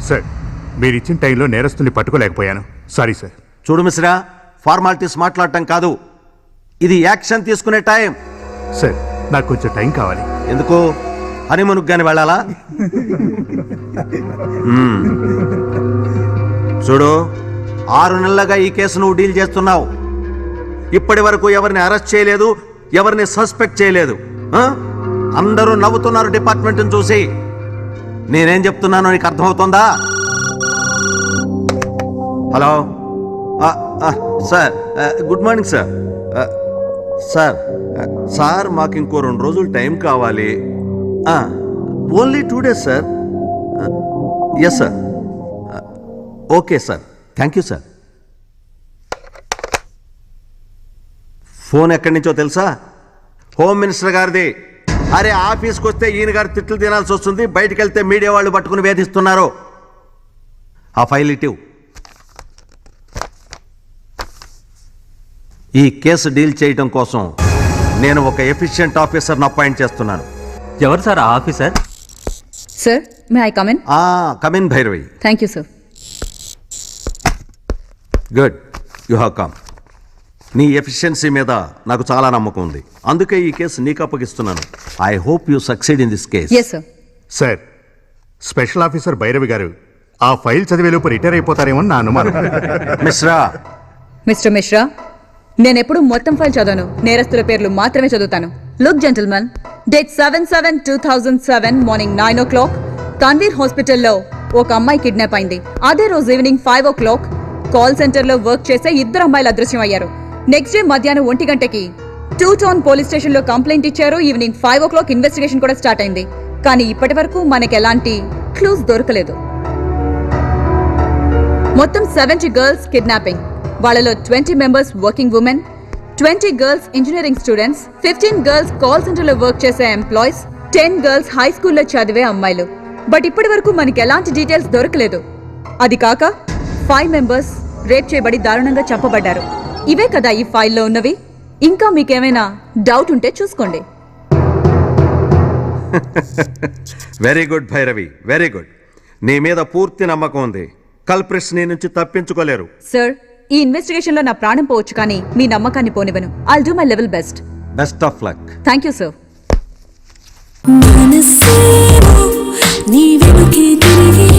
Sir మీరు ఇచ్చిన టైంలో నేరస్తుని పట్టుకోలేకపోయాను. Sorry sir. చూడు మిశ్రా, ఫార్మాలిటీస్ మాట్లాడటం కాదు, ఇది యాక్షన్ తీసుకునే టైం. సార్ నాకు కొంచెం టైం కావాలి. ఎందుకు? హనీమూన్కి గాని వెళ్ళాలా? చూడు, 6 నెలలుగా ఈ కేసు నువ్వు డీల్ చేస్తున్నావు. ఇప్పటి వరకు ఎవరిని అరెస్ట్ చేయలేదు, ఎవరిని సస్పెక్ట్ చేయలేదు. అందరూ నవ్వుతున్నారు డిపార్ట్మెంట్ని చూసి. నేనేం చెప్తున్నానో నీకు అర్థమవుతుందా? Hello sir, good morning sir. Sir మాకు ఇంకో 2 రోజులు టైం కావాలి. Only 2 days sir. Yes sir. Okay sir, thank you sir. Phone ఎక్కడి నుంచో తెలుసా? హోమ్ మినిస్టర్ గారిది. అరే, ఆఫీస్కి వస్తే ఈయన గారు తిట్లు తినాల్సి వస్తుంది, బయటికి వెళ్తే మీడియా వాళ్ళు పట్టుకుని వేధిస్తున్నారు. ఆ ఫైల్ ఇటు. ఈ కేసు డీల్ చేయడం కోసం నేను ఒక ఎఫిషియెంట్ ఆఫీసర్ని అపాయింట్ చేస్తున్నాను. ఎవరు సార్ ఆ officer? Sir, may I come in? Come in Bhairavi. Thank you sir. Good, you have come. నీ ఎఫిషియన్సీ మీద నాకు చాలా నమ్మకం ఉంది, అందుకే ఈ కేసు నీకు అప్పగిస్తున్నాను. I hope you succeed in this case. Yes sir. Sir, special officer Bhairavi garu ఆ ఫైల్ చదివేలోపు రిటైర్ అయిపోతారేమో నా అనుమానం. మిశ్రా. మిస్టర్ మిశ్రా, నేను ఎప్పుడు మొత్తం ఫైల్ చదవను, నేరస్తుల పేర్లు మాత్రమే చదువుతాను. Look gentlemen, date 7/7/2007 morning 9 o'clock Tanvir హాస్పిటల్లో ఒక అమ్మాయి కిడ్నాప్ అయింది. అదే రోజు ఈవినింగ్ 5 o'clock కాల్ సెంటర్ లో వర్క్ చేసే 2 అమ్మాయిలు అదృశ్యం అయ్యారు. నెక్స్ట్ డే మధ్యాహ్నం 1 గంటకి 2 Town పోలీస్ స్టేషన్ లో కంప్లైంట్ ఇచ్చారు. ఈవినింగ్ 5 o'clock ఇన్వెస్టిగేషన్ కూడా స్టార్ట్ అయింది. కానీ ఇప్పటి వరకు మనకి ఎలాంటి క్లూస్ దొరకలేదు. మొత్తం 70 గర్ల్స్ కిడ్నాపింగ్. వాళ్ళలో 20 members working women, 20 girls engineering students, 15 girls call centre లో వర్క్ చేసే ఎంప్లాయీస్, 10 గర్ల్స్ హై స్కూల్లో చదివే అమ్మాయిలు. బట్ ఇప్పటి వరకు మనకి ఎలాంటి డీటెయిల్స్ దొరకలేదు. అది కాక 5 members రేప్ చేయబడి దారుణంగా చంపబడ్డారు. ఇవే కదా ఈ ఫైల్లో ఉన్నవి. ఇంకా మీకేమైనా డౌట్ ఉంటే చూసుకోండి. Very good Bhairavi, very good. నీ మీద పూర్తి నమ్మకం ఉంది. కల్ప్రిట్స్ నీ నుంచి తప్పించుకోలేరు. సార్, ఈ ఇన్వెస్టిగేషన్ లో నా ప్రాణం పోవచ్చు, కానీ మీ నమ్మకాన్ని పోనివ్వను. I'll do my level best. Best of luck. Thank you sir. మనసేమో నీ వెనుకే తిరిగి